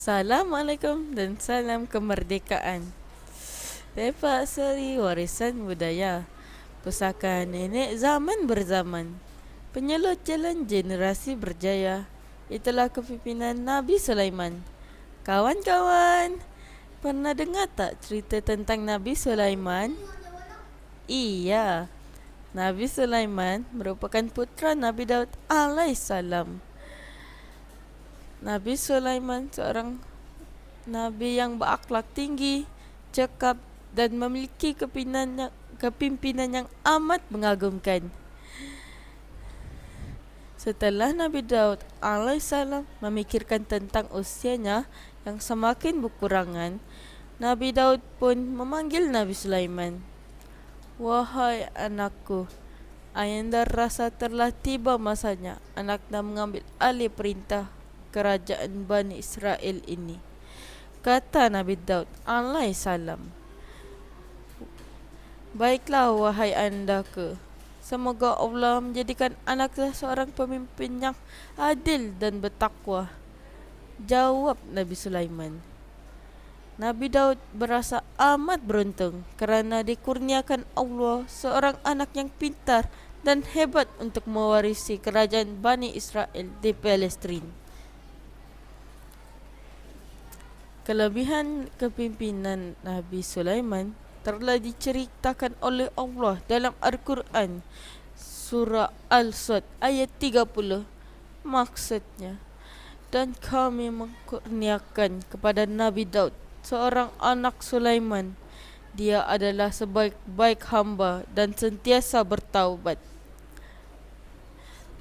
Assalamualaikum dan salam kemerdekaan. Tepak Seri Warisan Budaya, pusaka nenek zaman berzaman, penyelot jalan generasi berjaya. Itulah kepimpinan Nabi Sulaiman. Kawan-kawan, pernah dengar tak cerita tentang Nabi Sulaiman? Iya, Nabi Sulaiman merupakan putera Nabi Daud alaihissalam. Nabi Sulaiman seorang Nabi yang berakhlak tinggi, cekap dan memiliki kepimpinan yang amat mengagumkan. Setelah Nabi Daud alaihissalam memikirkan tentang usianya yang semakin berkurangan, Nabi Daud pun memanggil Nabi Sulaiman. Wahai anakku, Ayanda rasa telah tiba masanya anaknya mengambil alih perintah kerajaan Bani Israel ini. Kata Nabi Daud alaihissalam, baiklah wahai andaku, semoga Allah menjadikan anaknya seorang pemimpin yang adil dan bertakwa. Jawab Nabi Sulaiman. Nabi Daud berasa amat beruntung kerana dikurniakan Allah seorang anak yang pintar dan hebat untuk mewarisi kerajaan Bani Israel di Palestin. Kelebihan kepimpinan Nabi Sulaiman telah diceritakan oleh Allah dalam Al-Quran surah Al-Sad ayat 30. Maksudnya, dan kami mengkurniakan kepada Nabi Daud seorang anak Sulaiman. Dia adalah sebaik-baik hamba dan sentiasa bertaubat.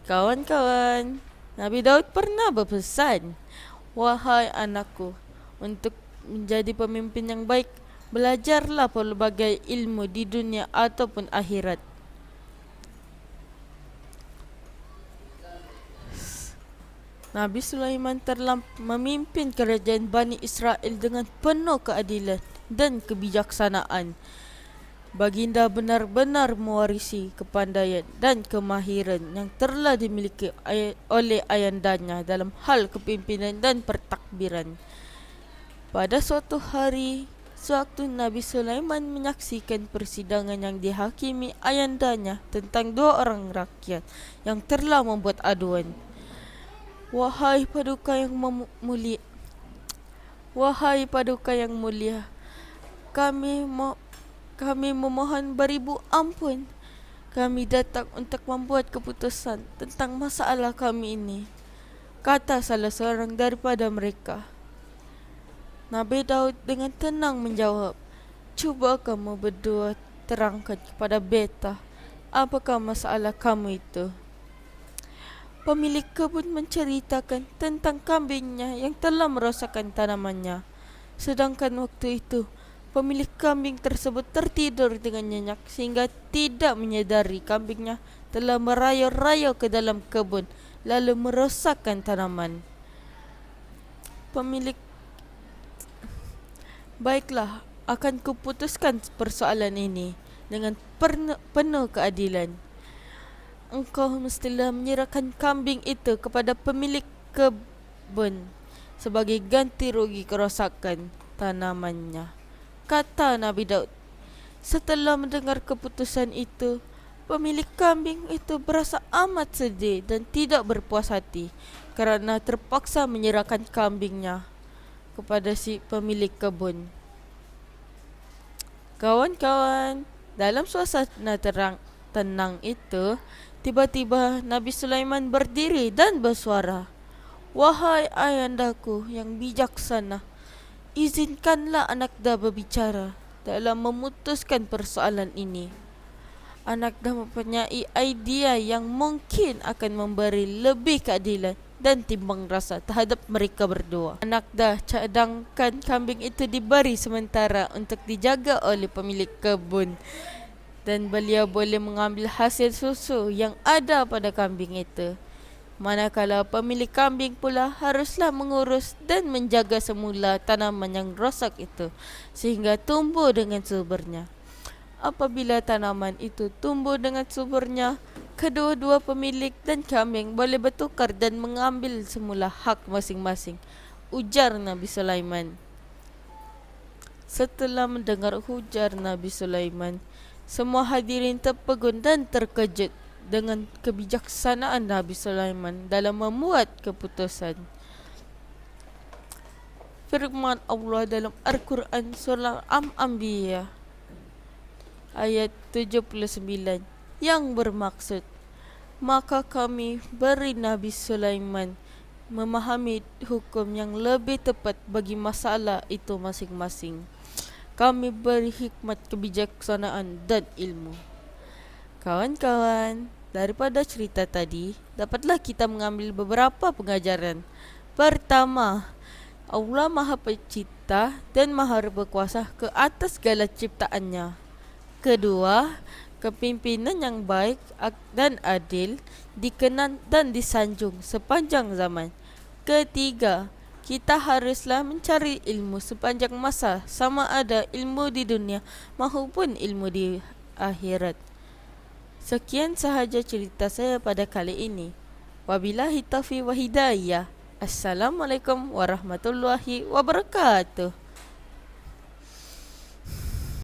Kawan-kawan, Nabi Daud pernah berpesan, wahai anakku, untuk menjadi pemimpin yang baik, belajarlah pelbagai ilmu di dunia ataupun akhirat. Nabi Sulaiman telah memimpin kerajaan Bani Israel dengan penuh keadilan dan kebijaksanaan. Baginda benar-benar mewarisi kepandaian dan kemahiran yang telah dimiliki oleh ayandanya dalam hal kepimpinan dan pertakbiran. Pada suatu hari, sewaktu Nabi Sulaiman menyaksikan persidangan yang dihakimi ayandanya tentang dua orang rakyat yang telah membuat aduan. Wahai paduka yang mulia, kami memohon beribu ampun. Kami datang untuk membuat keputusan tentang masalah kami ini, kata salah seorang daripada mereka. Nabi Daud dengan tenang menjawab, cuba kamu berdua terangkan kepada beta, apakah masalah kamu itu? Pemilik kebun menceritakan tentang kambingnya yang telah merosakkan tanamannya. Sedangkan waktu itu, pemilik kambing tersebut tertidur dengan nyenyak sehingga tidak menyadari kambingnya telah merayau-rayau ke dalam kebun lalu merosakkan tanaman. Pemilik, baiklah, akan kuputuskan persoalan ini dengan penuh keadilan. Engkau mestilah menyerahkan kambing itu kepada pemilik kebun sebagai ganti rugi kerosakan tanamannya, kata Nabi Daud. Setelah mendengar keputusan itu, pemilik kambing itu berasa amat sedih dan tidak berpuas hati kerana terpaksa menyerahkan kambingnya kepada si pemilik kebun. Kawan-kawan, dalam suasana tenang itu, tiba-tiba Nabi Sulaiman berdiri dan bersuara, wahai ayandaku yang bijaksana, izinkanlah anakda berbicara dalam memutuskan persoalan ini. Anakda mempunyai idea yang mungkin akan memberi lebih keadilan dan timbang rasa terhadap mereka berdua. Anakda cadangkan kambing itu diberi sementara untuk dijaga oleh pemilik kebun, dan beliau boleh mengambil hasil susu yang ada pada kambing itu. Manakala pemilik kambing pula haruslah mengurus dan menjaga semula tanaman yang rosak itu sehingga tumbuh dengan suburnya. Apabila tanaman itu tumbuh dengan suburnya, kedua-dua pemilik dan kambing boleh bertukar dan mengambil semula hak masing-masing ujar Nabi Sulaiman. Setelah mendengar ujar Nabi Sulaiman, semua hadirin terpegun dan terkejut dengan kebijaksanaan Nabi Sulaiman dalam membuat keputusan. Firman Allah dalam Al-Quran surah Al-Anbiya ayat 79 yang bermaksud, maka kami beri Nabi Sulaiman memahami hukum yang lebih tepat bagi masalah itu masing-masing. Kami beri hikmat, kebijaksanaan dan ilmu. Kawan-kawan, daripada cerita tadi, dapatlah kita mengambil beberapa pengajaran. Pertama, Allah Maha Pencipta dan Maha Berkuasa ke atas segala ciptaannya. Kedua, kepimpinan yang baik dan adil dikenal dan disanjung sepanjang zaman. Ketiga, kita haruslah mencari ilmu sepanjang masa, sama ada ilmu di dunia maupun ilmu di akhirat. Sekian sahaja cerita saya pada kali ini. Wabillahi taufiq wa hidayah. Assalamualaikum warahmatullahi wabarakatuh.